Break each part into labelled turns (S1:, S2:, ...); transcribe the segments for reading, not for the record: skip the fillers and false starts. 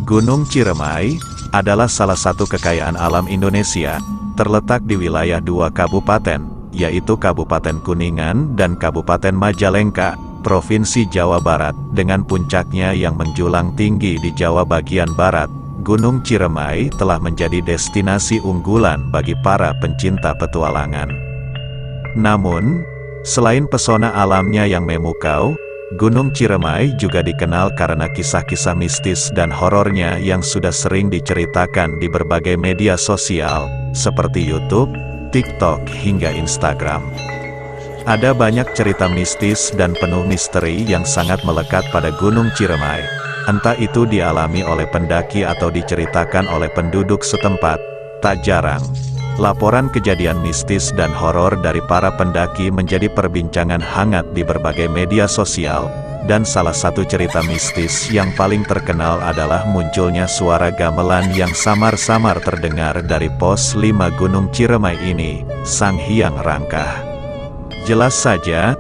S1: Gunung Ciremai adalah salah satu kekayaan alam Indonesia, terletak di wilayah dua kabupaten, yaitu Kabupaten Kuningan dan Kabupaten Majalengka, Provinsi Jawa Barat. Dengan puncaknya yang menjulang tinggi di Jawa bagian barat, Gunung Ciremai telah menjadi destinasi unggulan bagi para pencinta petualangan. Namun, selain pesona alamnya yang memukau, Gunung Ciremai juga dikenal karena kisah-kisah mistis dan horornya yang sudah sering diceritakan di berbagai media sosial, seperti YouTube, TikTok, hingga Instagram. Ada banyak cerita mistis dan penuh misteri yang sangat melekat pada Gunung Ciremai, entah itu dialami oleh pendaki atau diceritakan oleh penduduk setempat. Tak jarang, laporan kejadian mistis dan horor dari para pendaki menjadi perbincangan hangat di berbagai media sosial, dan salah satu cerita mistis yang paling terkenal adalah munculnya suara gamelan yang samar-samar terdengar dari pos 5 Gunung Ciremai ini, Sang Hyang Rangkah. Jelas saja,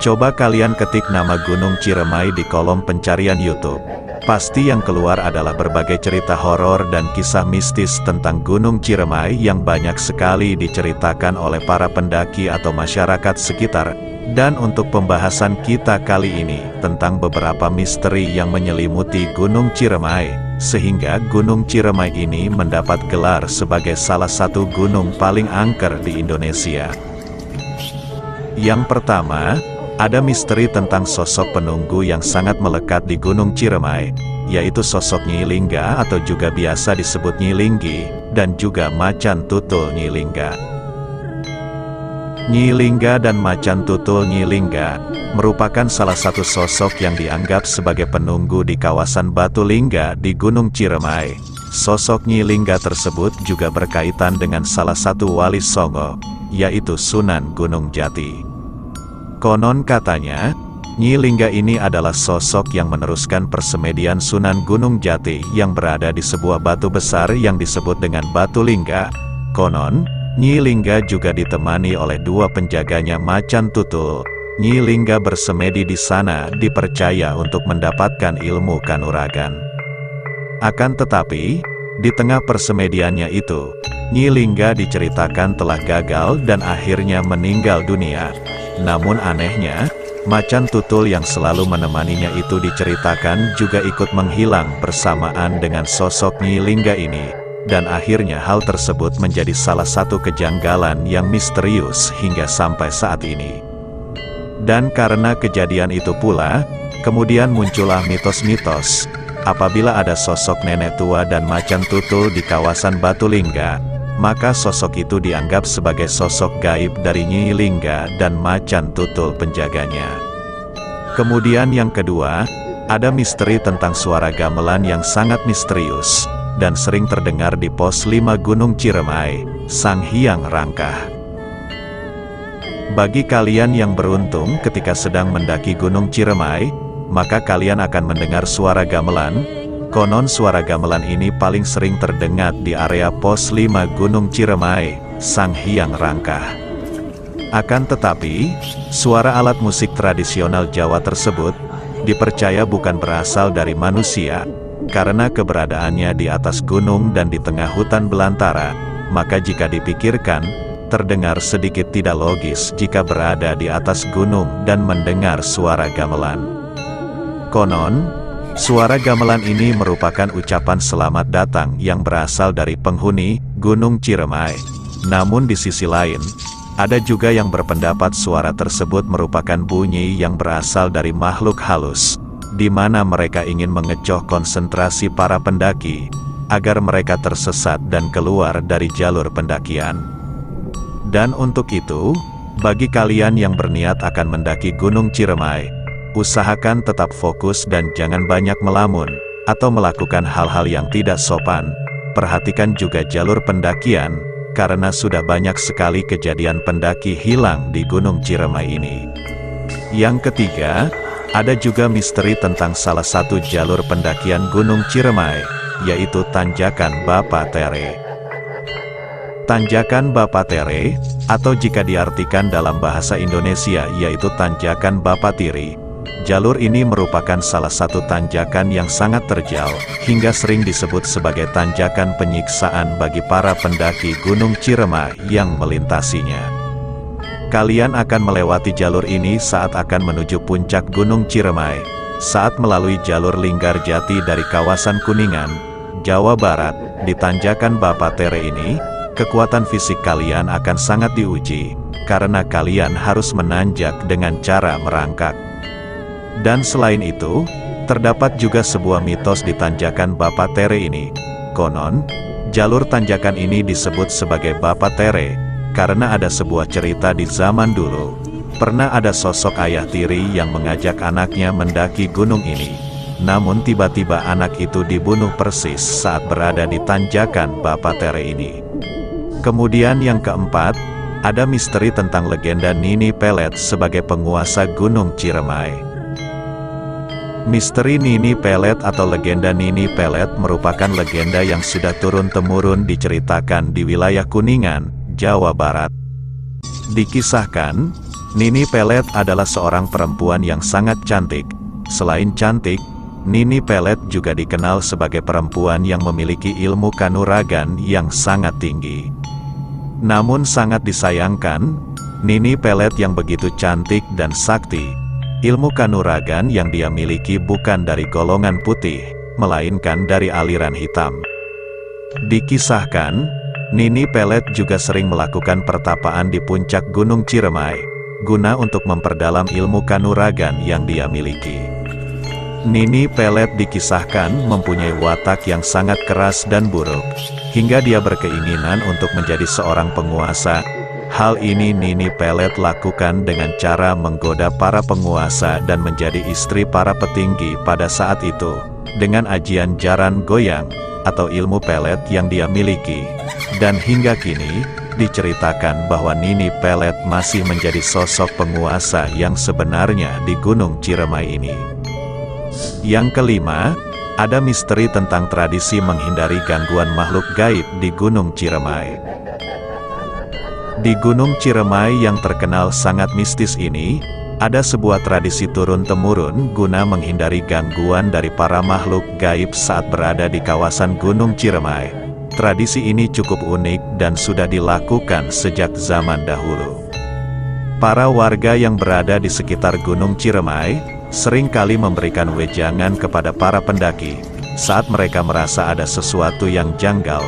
S1: coba kalian ketik nama Gunung Ciremai di kolom pencarian YouTube. Pasti yang keluar adalah berbagai cerita horor dan kisah mistis tentang Gunung Ciremai yang banyak sekali diceritakan oleh para pendaki atau masyarakat sekitar. Dan untuk pembahasan kita kali ini tentang beberapa misteri yang menyelimuti Gunung Ciremai, sehingga Gunung Ciremai ini mendapat gelar sebagai salah satu gunung paling angker di Indonesia. Yang pertama, ada misteri tentang sosok penunggu yang sangat melekat di Gunung Ciremai, yaitu sosok Nyi Lingga atau juga biasa disebut Nyi Linggi, dan juga Macan Tutul Nyi Lingga. Nyi Lingga dan Macan Tutul Nyi Lingga merupakan salah satu sosok yang dianggap sebagai penunggu di kawasan Batu Lingga di Gunung Ciremai. Sosok Nyi Lingga tersebut juga berkaitan dengan salah satu wali Songo, yaitu Sunan Gunung Jati. Konon katanya, Nyi Lingga ini adalah sosok yang meneruskan persemedian Sunan Gunung Jati yang berada di sebuah batu besar yang disebut dengan Batu Lingga. Konon, Nyi Lingga juga ditemani oleh dua penjaganya Macan Tutul. Nyi Lingga bersemedi di sana dipercaya untuk mendapatkan ilmu kanuragan. Akan tetapi, di tengah persemediannya itu, Nyi Lingga diceritakan telah gagal dan akhirnya meninggal dunia. Namun anehnya, Macan Tutul yang selalu menemaninya itu diceritakan juga ikut menghilang bersamaan dengan sosok Nyi Lingga ini, dan akhirnya hal tersebut menjadi salah satu kejanggalan yang misterius hingga sampai saat ini. Dan karena kejadian itu pula, kemudian muncullah mitos-mitos, apabila ada sosok nenek tua dan Macan Tutul di kawasan Batu Lingga, maka sosok itu dianggap sebagai sosok gaib dari Nyi Lingga dan Macan Tutul penjaganya. Kemudian yang kedua, ada misteri tentang suara gamelan yang sangat misterius, dan sering terdengar di pos 5 Gunung Ciremai, Sang Hyang Rangkah. Bagi kalian yang beruntung ketika sedang mendaki Gunung Ciremai, maka kalian akan mendengar suara gamelan. Konon suara gamelan ini paling sering terdengar di area pos 5 Gunung Ciremai, Sang Hyang Rangkah. Akan tetapi, suara alat musik tradisional Jawa tersebut dipercaya bukan berasal dari manusia, karena keberadaannya di atas gunung dan di tengah hutan belantara, maka jika dipikirkan, terdengar sedikit tidak logis jika berada di atas gunung dan mendengar suara gamelan. Konon, suara gamelan ini merupakan ucapan selamat datang yang berasal dari penghuni Gunung Ciremai. Namun di sisi lain, ada juga yang berpendapat suara tersebut merupakan bunyi yang berasal dari makhluk halus, di mana mereka ingin mengecoh konsentrasi para pendaki, agar mereka tersesat dan keluar dari jalur pendakian. Dan untuk itu, bagi kalian yang berniat akan mendaki Gunung Ciremai, usahakan tetap fokus dan jangan banyak melamun, atau melakukan hal-hal yang tidak sopan. Perhatikan juga jalur pendakian, karena sudah banyak sekali kejadian pendaki hilang di Gunung Ciremai ini. Yang ketiga, ada juga misteri tentang salah satu jalur pendakian Gunung Ciremai, yaitu Tanjakan Bapatere. Tanjakan Bapatere, atau jika diartikan dalam bahasa Indonesia yaitu Tanjakan Bapatiri, Jalur ini merupakan salah satu tanjakan yang sangat terjal, hingga sering disebut sebagai tanjakan penyiksaan bagi para pendaki Gunung Ciremai yang melintasinya. Kalian akan melewati jalur ini saat akan menuju puncak Gunung Ciremai. Saat melalui jalur Linggarjati dari kawasan Kuningan, Jawa Barat, di tanjakan Bapatere ini, kekuatan fisik kalian akan sangat diuji, karena kalian harus menanjak dengan cara merangkak. Dan selain itu, terdapat juga sebuah mitos di tanjakan Bapatere ini. Konon, jalur tanjakan ini disebut sebagai Bapatere, karena ada sebuah cerita di zaman dulu. Pernah ada sosok ayah tiri yang mengajak anaknya mendaki gunung ini. Namun tiba-tiba anak itu dibunuh persis saat berada di tanjakan Bapatere ini. Kemudian yang keempat, ada misteri tentang legenda Nini Pelet sebagai penguasa Gunung Ciremai. Misteri Nini Pelet atau legenda Nini Pelet merupakan legenda yang sudah turun-temurun diceritakan di wilayah Kuningan, Jawa Barat. Dikisahkan, Nini Pelet adalah seorang perempuan yang sangat cantik. Selain cantik, Nini Pelet juga dikenal sebagai perempuan yang memiliki ilmu kanuragan yang sangat tinggi. Namun sangat disayangkan, Nini Pelet yang begitu cantik dan sakti, ilmu kanuragan yang dia miliki bukan dari golongan putih, melainkan dari aliran hitam. Dikisahkan, Nini Pelet juga sering melakukan pertapaan di puncak Gunung Ciremai, guna untuk memperdalam ilmu kanuragan yang dia miliki. Nini Pelet dikisahkan mempunyai watak yang sangat keras dan buruk, hingga dia berkeinginan untuk menjadi seorang penguasa. Hal ini Nini Pelet lakukan dengan cara menggoda para penguasa dan menjadi istri para petinggi pada saat itu, dengan ajian jaran goyang, atau ilmu pelet yang dia miliki. Dan hingga kini, diceritakan bahwa Nini Pelet masih menjadi sosok penguasa yang sebenarnya di Gunung Ciremai ini. Yang kelima, ada misteri tentang tradisi menghindari gangguan makhluk gaib di Gunung Ciremai. Di Gunung Ciremai yang terkenal sangat mistis ini, ada sebuah tradisi turun-temurun guna menghindari gangguan dari para makhluk gaib saat berada di kawasan Gunung Ciremai. Tradisi ini cukup unik dan sudah dilakukan sejak zaman dahulu. Para warga yang berada di sekitar Gunung Ciremai seringkali memberikan wejangan kepada para pendaki saat mereka merasa ada sesuatu yang janggal,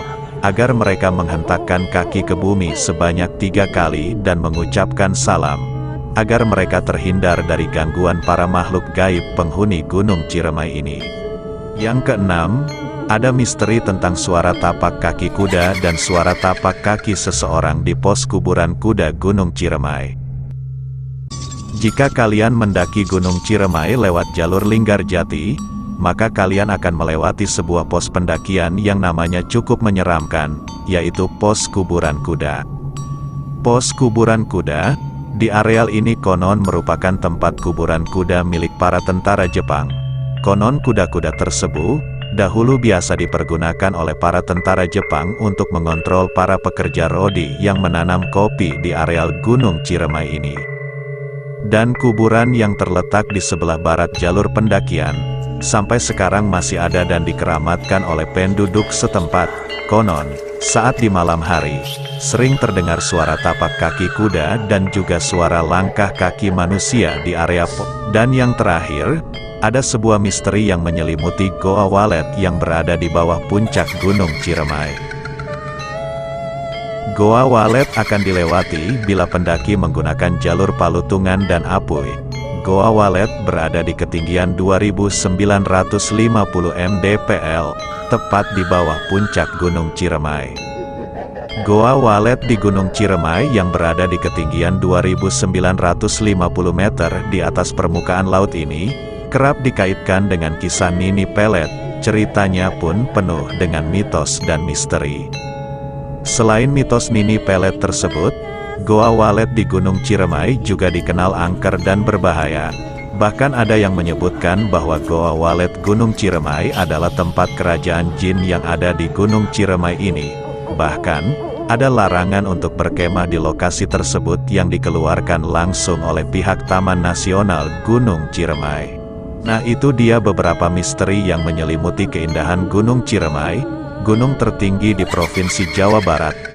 S1: agar mereka menghentakkan kaki ke bumi sebanyak 3 kali dan mengucapkan salam, agar mereka terhindar dari gangguan para makhluk gaib penghuni Gunung Ciremai ini. Yang keenam, ada misteri tentang suara tapak kaki kuda dan suara tapak kaki seseorang di pos kuburan kuda Gunung Ciremai. Jika kalian mendaki Gunung Ciremai lewat jalur Linggarjati, maka kalian akan melewati sebuah pos pendakian yang namanya cukup menyeramkan, yaitu pos kuburan kuda. Pos kuburan kuda, di areal ini konon merupakan tempat kuburan kuda milik para tentara Jepang. Konon kuda-kuda tersebut dahulu biasa dipergunakan oleh para tentara Jepang untuk mengontrol para pekerja rodi yang menanam kopi di areal Gunung Ciremai ini. Dan kuburan yang terletak di sebelah barat jalur pendakian, sampai sekarang masih ada dan dikeramatkan oleh penduduk setempat. Konon, saat di malam hari, sering terdengar suara tapak kaki kuda dan juga suara langkah kaki manusia di area pos. Dan yang terakhir, ada sebuah misteri yang menyelimuti Goa Walet yang berada di bawah puncak Gunung Ciremai. Goa Walet akan dilewati bila pendaki menggunakan jalur Palutungan dan Apuy. Goa Walet berada di ketinggian 2.950 mdpl, tepat di bawah puncak Gunung Ciremai. Goa Walet di Gunung Ciremai yang berada di ketinggian 2.950 meter di atas permukaan laut ini, kerap dikaitkan dengan kisah Nini Pelet. Ceritanya pun penuh dengan mitos dan misteri. Selain mitos Nini Pelet tersebut, Goa Walet di Gunung Ciremai juga dikenal angker dan berbahaya. Bahkan ada yang menyebutkan bahwa Goa Walet Gunung Ciremai adalah tempat kerajaan jin yang ada di Gunung Ciremai ini. Bahkan, Ada larangan untuk berkemah di lokasi tersebut yang dikeluarkan langsung oleh pihak Taman Nasional Gunung Ciremai. Nah, itu dia beberapa misteri yang menyelimuti keindahan Gunung Ciremai, gunung tertinggi di Provinsi Jawa Barat.